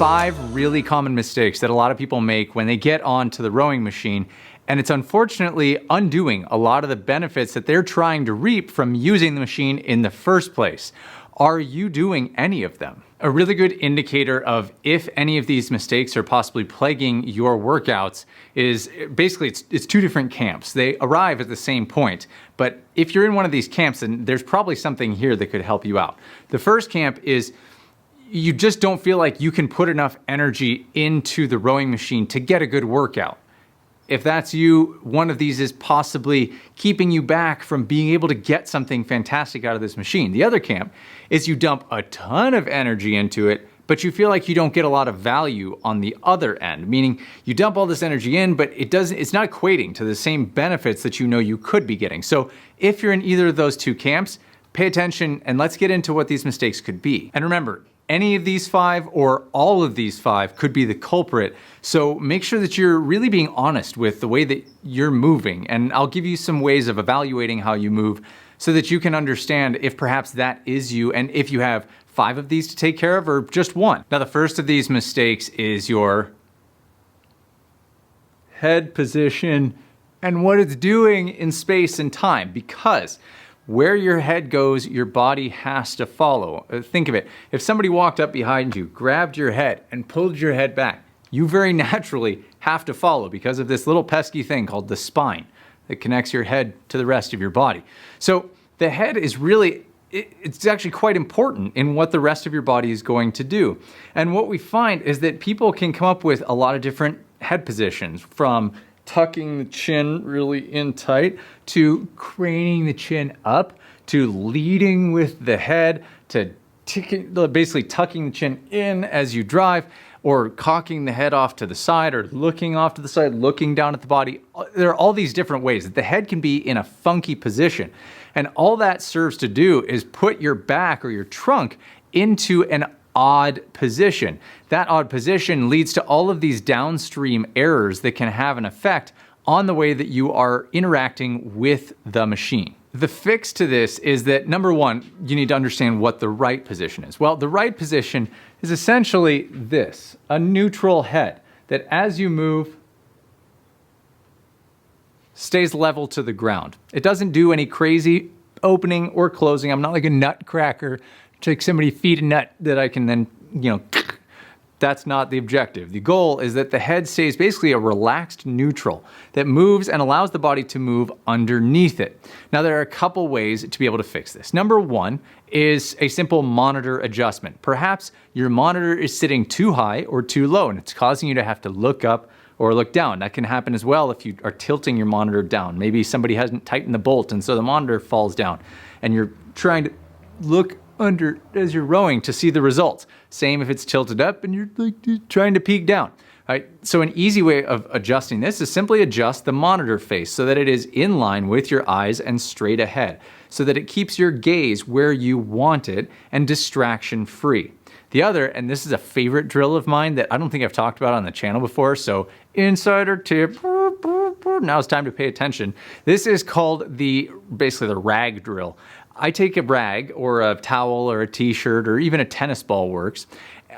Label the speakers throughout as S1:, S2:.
S1: 5 really common mistakes that a lot of people make when they get onto the rowing machine, and it's unfortunately undoing a lot of the benefits that they're trying to reap from using the machine in the first place. Are you doing any of them? A really good indicator of if any of these mistakes are possibly plaguing your workouts is basically it's 2 different camps. They arrive at the same point, but if you're in one of these camps, then there's probably something here that could help you out. The first camp is you just don't feel like you can put enough energy into the rowing machine to get a good workout. If that's you, one of these is possibly keeping you back from being able to get something fantastic out of this machine. The other camp is you dump a ton of energy into it, but you feel like you don't get a lot of value on the other end, meaning you dump all this energy in, but it's not equating to the same benefits that you know you could be getting. So if you're in either of those 2 camps, pay attention and let's get into what these mistakes could be. And remember, any of these 5 or all of these 5 could be the culprit. So make sure that you're really being honest with the way that you're moving. And I'll give you some ways of evaluating how you move so that you can understand if perhaps that is you and if you have 5 of these to take care of or just 1. Now, the first of these mistakes is your head position and what it's doing in space and time, because where your head goes, your body has to follow. Think of it. If somebody walked up behind you, grabbed your head, and pulled your head back, you very naturally have to follow because of this little pesky thing called the spine that connects your head to the rest of your body. So the head is really, it's actually quite important in what the rest of your body is going to do. And what we find is that people can come up with a lot of different head positions, from tucking the chin really in tight, to craning the chin up, to leading with the head, to basically tucking the chin in as you drive, or cocking the head off to the side, or looking off to the side, looking down at the body. There are all these different ways that the head can be in a funky position. And all that serves to do is put your back or your trunk into an odd position. That odd position leads to all of these downstream errors that can have an effect on the way that you are interacting with the machine. The fix to this is that, number 1, you need to understand what the right position is. Well, the right position is essentially this, a neutral head that as you move stays level to the ground. It doesn't do any crazy opening or closing. I'm not like a nutcracker. Like somebody feed a nut that I can then, that's not the objective. The goal is that the head stays basically a relaxed neutral that moves and allows the body to move underneath it. Now, there are a couple ways to be able to fix this. Number 1 is a simple monitor adjustment. Perhaps your monitor is sitting too high or too low, and it's causing you to have to look up or look down. That can happen as well if you are tilting your monitor down. Maybe somebody hasn't tightened the bolt, and so the monitor falls down, and you're trying to look under as you're rowing to see the results. Same if it's tilted up and you're like trying to peek down. All right? So an easy way of adjusting this is simply adjust the monitor face so that it is in line with your eyes and straight ahead, so that it keeps your gaze where you want it and distraction free. The other, and this is a favorite drill of mine that I don't think I've talked about on the channel before, so insider tip, now it's time to pay attention. This is called basically the rag drill. I take a rag or a towel or a t-shirt or even a tennis ball works.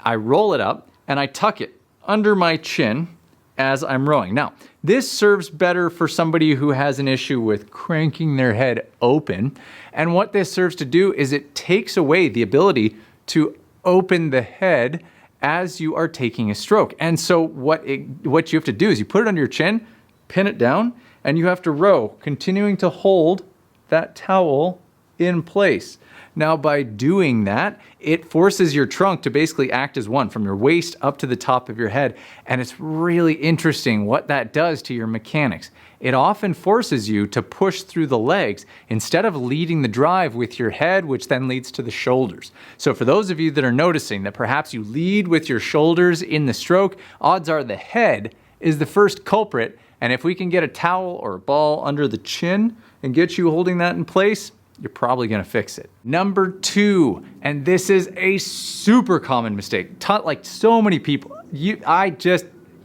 S1: I roll it up and I tuck it under my chin as I'm rowing. Now, this serves better for somebody who has an issue with cranking their head open. And what this serves to do is it takes away the ability to open the head as you are taking a stroke. And so what you have to do is you put it under your chin, pin it down, and you have to row, continuing to hold that towel in place. Now, by doing that, it forces your trunk to basically act as one from your waist up to the top of your head. And it's really interesting what that does to your mechanics. It often forces you to push through the legs instead of leading the drive with your head, which then leads to the shoulders. So for those of you that are noticing that perhaps you lead with your shoulders in the stroke, odds are the head is the first culprit. And if we can get a towel or a ball under the chin and get you holding that in place, you're probably gonna fix it. Number 2, and this is a super common mistake. Like so many people, you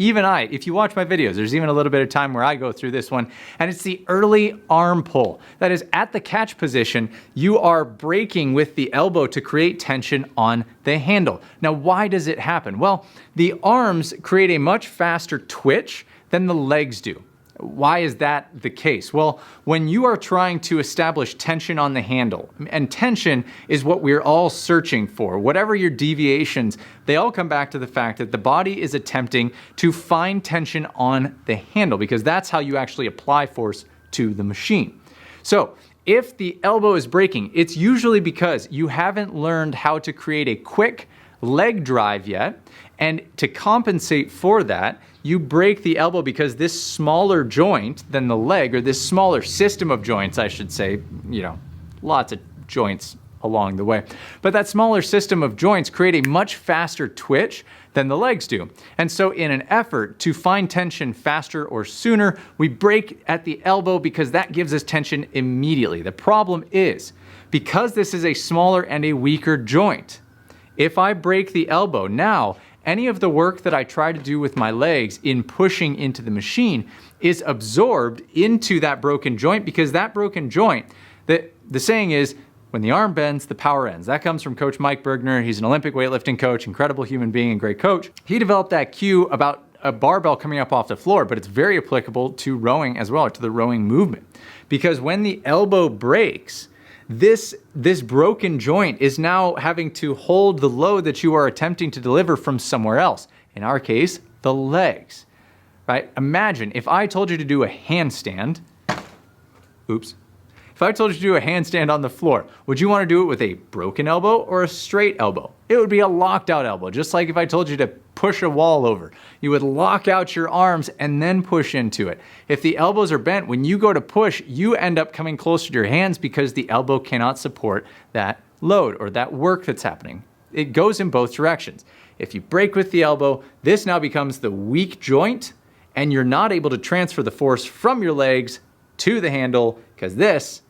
S1: Even if you watch my videos, there's even a little bit of time where I go through this one, and it's the early arm pull. That is, at the catch position, you are braking with the elbow to create tension on the handle. Now, why does it happen? Well, the arms create a much faster twitch than the legs do. Why is that the case? Well, when you are trying to establish tension on the handle, and tension is what we're all searching for, whatever your deviations, they all come back to the fact that the body is attempting to find tension on the handle, because that's how you actually apply force to the machine. So if the elbow is breaking, it's usually because you haven't learned how to create a quick leg drive yet, and to compensate for that, you break the elbow because this smaller joint than the leg, or this smaller system of joints, I should say, lots of joints along the way, but that smaller system of joints create a much faster twitch than the legs do. And so in an effort to find tension faster or sooner, we break at the elbow because that gives us tension immediately. The problem is, because this is a smaller and a weaker joint, if I break the elbow, now any of the work that I try to do with my legs in pushing into the machine is absorbed into that broken joint, because that broken joint, the saying is, when the arm bends, the power ends. That comes from Coach Mike Bergner. He's an Olympic weightlifting coach, incredible human being and great coach. He developed that cue about a barbell coming up off the floor, but it's very applicable to rowing as well, to the rowing movement. Because when the elbow breaks, this broken joint is now having to hold the load that you are attempting to deliver from somewhere else. In our case, the legs, right? Imagine if I told you to do a handstand, if I told you to do a handstand on the floor, would you want to do it with a broken elbow or a straight elbow? It would be a locked out elbow, just like if I told you to push a wall over. You would lock out your arms and then push into it. If the elbows are bent, when you go to push, you end up coming closer to your hands because the elbow cannot support that load or that work that's happening. It goes in both directions. If you break with the elbow, this now becomes the weak joint, and you're not able to transfer the force from your legs to the handle because this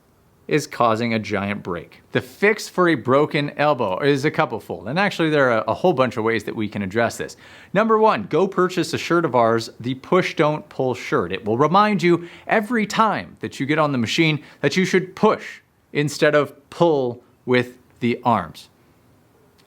S1: is causing a giant break. The fix for a broken elbow is a couple-fold, and actually there are a whole bunch of ways that we can address this. Number one, go purchase a shirt of ours, the Push Don't Pull shirt. It will remind you every time that you get on the machine that you should push instead of pull with the arms.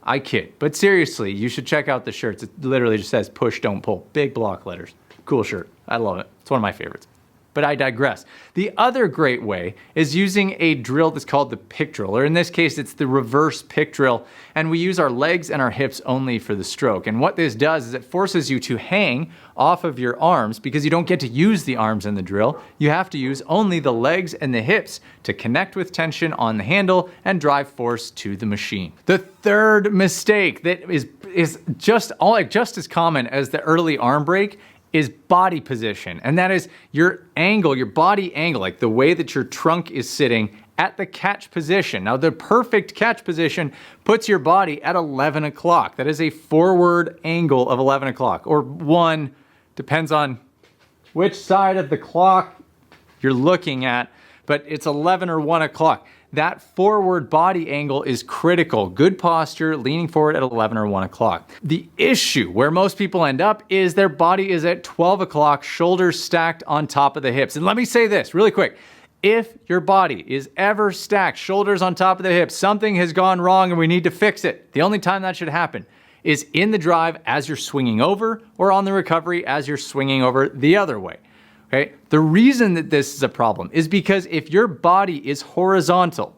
S1: I kid, but seriously, you should check out the shirts. It literally just says Push Don't Pull, big block letters. Cool shirt, I love it. It's one of my favorites. But I digress. The other great way is using a drill that's called the pick drill, or in this case, it's the reverse pick drill, and we use our legs and our hips only for the stroke. And what this does is it forces you to hang off of your arms because you don't get to use the arms in the drill. You have to use only the legs and the hips to connect with tension on the handle and drive force to the machine. The third mistake that is just as common as the early arm break is body position. And that is your angle, your body angle, like the way that your trunk is sitting at the catch position. Now, the perfect catch position puts your body at 11 o'clock. That is a forward angle of 11 o'clock, or one, depends on which side of the clock you're looking at, but it's 11 or 1 o'clock. That forward body angle is critical. Good posture, leaning forward at 11 or 1 o'clock. The issue where most people end up is their body is at 12 o'clock, shoulders stacked on top of the hips. And let me say this really quick. If your body is ever stacked, shoulders on top of the hips, something has gone wrong and we need to fix it. The only time that should happen is in the drive as you're swinging over, or on the recovery as you're swinging over the other way. Okay? The reason that this is a problem is because if your body is horizontal,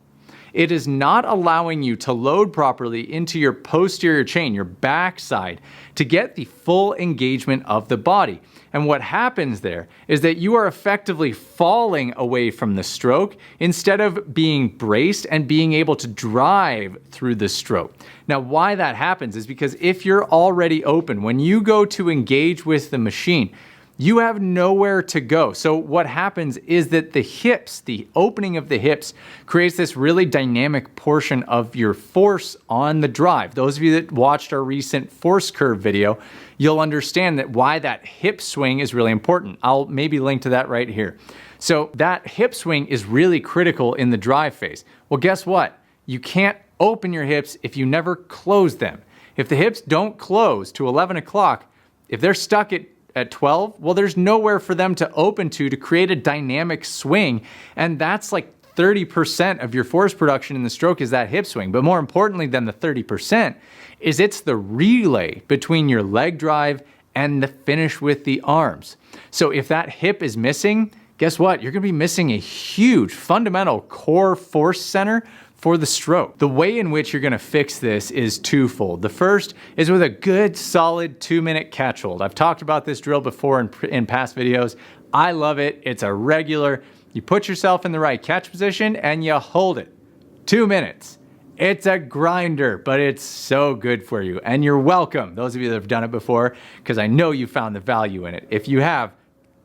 S1: it is not allowing you to load properly into your posterior chain, your backside, to get the full engagement of the body. And what happens there is that you are effectively falling away from the stroke instead of being braced and being able to drive through the stroke. Now, why that happens is because if you're already open, when you go to engage with the machine, you have nowhere to go. So what happens is that the hips, the opening of the hips, creates this really dynamic portion of your force on the drive. Those of you that watched our recent force curve video, you'll understand that why that hip swing is really important. I'll maybe link to that right here. So that hip swing is really critical in the drive phase. Well, guess what? You can't open your hips if you never close them. If the hips don't close to 11 o'clock, if they're stuck at at 12, well, there's nowhere for them to open to create a dynamic swing. And that's like 30% of your force production in the stroke is that hip swing. But more importantly than the 30% is it's the relay between your leg drive and the finish with the arms. So if that hip is missing, guess what? You're gonna be missing a huge fundamental core force center for the stroke. The way in which you're gonna fix this is twofold. The first is with a good solid 2-minute catch hold. I've talked about this drill before in past videos. I love it. It's a regular. You put yourself in the right catch position and you hold it. 2 minutes. It's a grinder, but it's so good for you. And you're welcome, those of you that have done it before, because I know you found the value in it. If you have,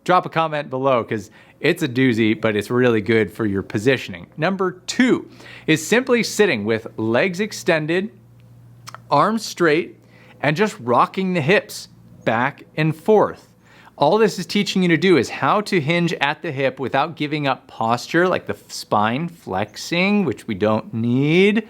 S1: drop a comment below because it's a doozy, but it's really good for your positioning. Number 2 is simply sitting with legs extended, arms straight, and just rocking the hips back and forth. All this is teaching you to do is how to hinge at the hip without giving up posture, like the spine flexing, which we don't need,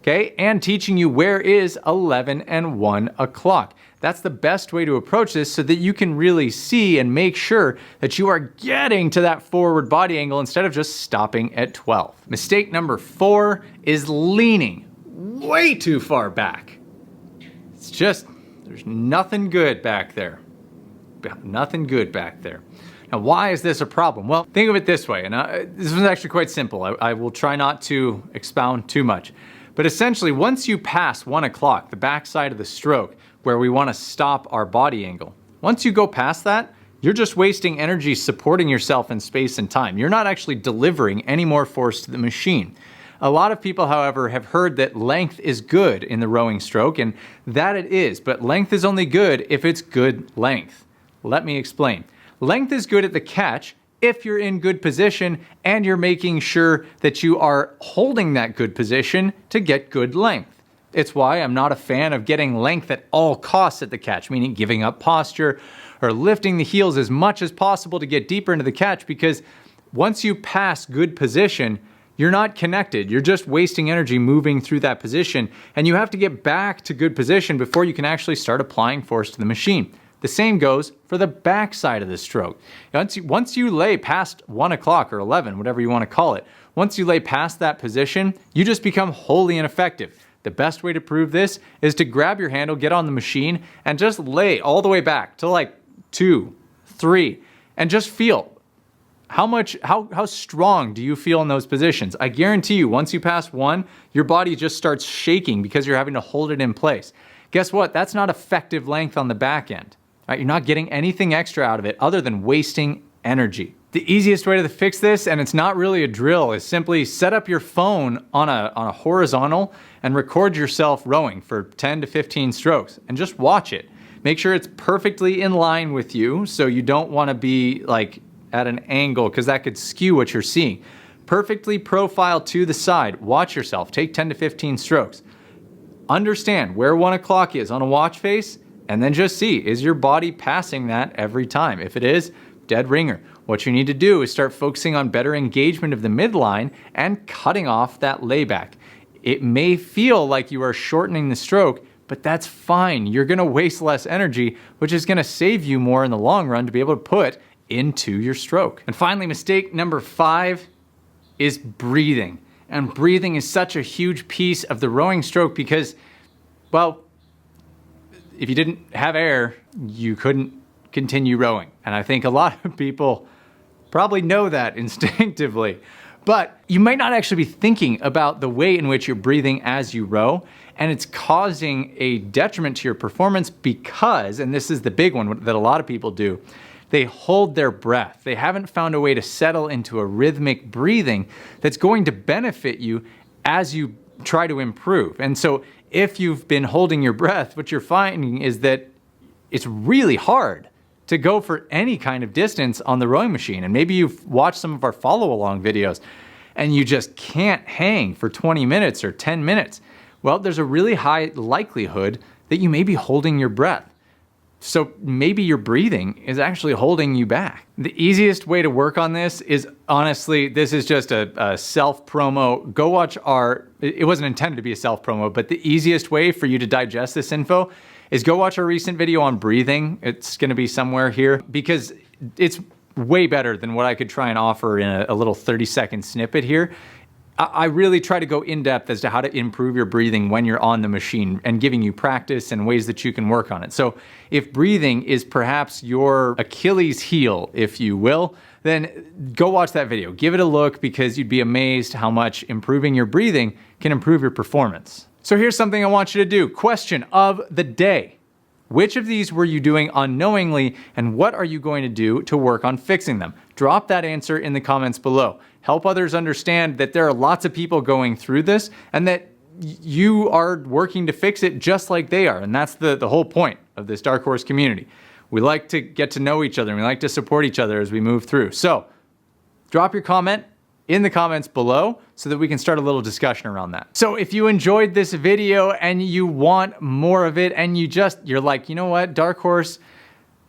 S1: okay? And teaching you where is 11 and 1 o'clock. That's the best way to approach this so that you can really see and make sure that you are getting to that forward body angle instead of just stopping at 12. Mistake number 4 is leaning way too far back. It's just, there's nothing good back there. Nothing good back there. Now, why is this a problem? Well, think of it this way, and this was actually quite simple. I will try not to expound too much. But essentially, once you pass 1 o'clock, the backside of the stroke, where we want to stop our body angle, once you go past that, you're just wasting energy supporting yourself in space and time. You're not actually delivering any more force to the machine. A lot of people, however, have heard that length is good in the rowing stroke, and that it is, but length is only good if it's good length. Let me explain. Length is good at the catch if you're in good position and you're making sure that you are holding that good position to get good length. It's why I'm not a fan of getting length at all costs at the catch, meaning giving up posture or lifting the heels as much as possible to get deeper into the catch, because once you pass good position, you're not connected. You're just wasting energy moving through that position, and you have to get back to good position before you can actually start applying force to the machine. The same goes for the back side of the stroke. Once you lay past 1 o'clock or 11, whatever you want to call it, once you lay past that position, you just become wholly ineffective. The best way to prove this is to grab your handle, get on the machine, and just lay all the way back to like 2, 3, and just feel how strong do you feel in those positions. I guarantee you, once you pass 1, your body just starts shaking because you're having to hold it in place. Guess what? That's not effective length on the back end. Right? You're not getting anything extra out of it other than wasting energy. The easiest way to fix this, and it's not really a drill, is simply set up your phone on a horizontal and record yourself rowing for 10 to 15 strokes and just watch it. Make sure it's perfectly in line with you, so you don't want to be like at an angle because that could skew what you're seeing. Perfectly profile to the side. Watch yourself. Take 10 to 15 strokes. Understand where 1 o'clock is on a watch face, and then just see, is your body passing that every time? If it is, dead ringer. What you need to do is start focusing on better engagement of the midline and cutting off that layback. It may feel like you are shortening the stroke, but that's fine. You're gonna waste less energy, which is gonna save you more in the long run to be able to put into your stroke. And finally, mistake number 5 is breathing. And breathing is such a huge piece of the rowing stroke because, well, if you didn't have air, you couldn't continue rowing. And I think a lot of people probably know that instinctively. But you might not actually be thinking about the way in which you're breathing as you row, and it's causing a detriment to your performance because, and this is the big one that a lot of people do, they hold their breath. They haven't found a way to settle into a rhythmic breathing that's going to benefit you as you try to improve. And so if you've been holding your breath, what you're finding is that it's really hard to go for any kind of distance on the rowing machine. And maybe you've watched some of our follow-along videos and you just can't hang for 20 minutes or 10 minutes. Well, there's a really high likelihood that you may be holding your breath. So maybe your breathing is actually holding you back. The easiest way to work on this is, honestly, this is just a self-promo. Go watch it wasn't intended to be a self-promo, but the easiest way for you to digest this info is go watch our recent video on breathing. It's gonna be somewhere here because it's way better than what I could try and offer in a little 30-second snippet here. I really try to go in depth as to how to improve your breathing when you're on the machine and giving you practice and ways that you can work on it. So if breathing is perhaps your Achilles heel, if you will, then go watch that video. Give it a look because you'd be amazed how much improving your breathing can improve your performance. So here's something I want you to do. Question of the day. Which of these were you doing unknowingly, and what are you going to do to work on fixing them? Drop that answer in the comments below. Help others understand that there are lots of people going through this and that you are working to fix it just like they are. And that's the whole point of this Dark Horse community. We like to get to know each other and we like to support each other as we move through. So drop your comment in the comments below so that we can start a little discussion around that. So if you enjoyed this video and you want more of it and you're like, you know what, Dark Horse,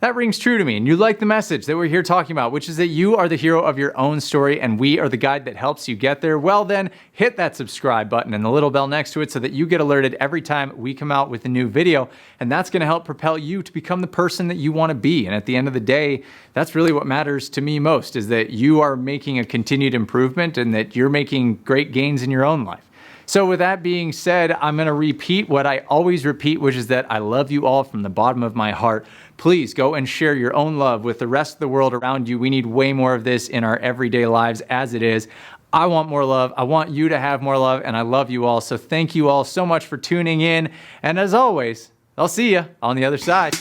S1: that rings true to me, and you like the message that we're here talking about, which is that you are the hero of your own story and we are the guide that helps you get there, well then, hit that subscribe button and the little bell next to it so that you get alerted every time we come out with a new video, and that's gonna help propel you to become the person that you wanna be. And at the end of the day, that's really what matters to me most, is that you are making a continued improvement and that you're making great gains in your own life. So with that being said, I'm gonna repeat what I always repeat, which is that I love you all from the bottom of my heart. Please go and share your own love with the rest of the world around you. We need way more of this in our everyday lives as it is. I want more love. I want you to have more love, and I love you all. So thank you all so much for tuning in. And as always, I'll see you on the other side.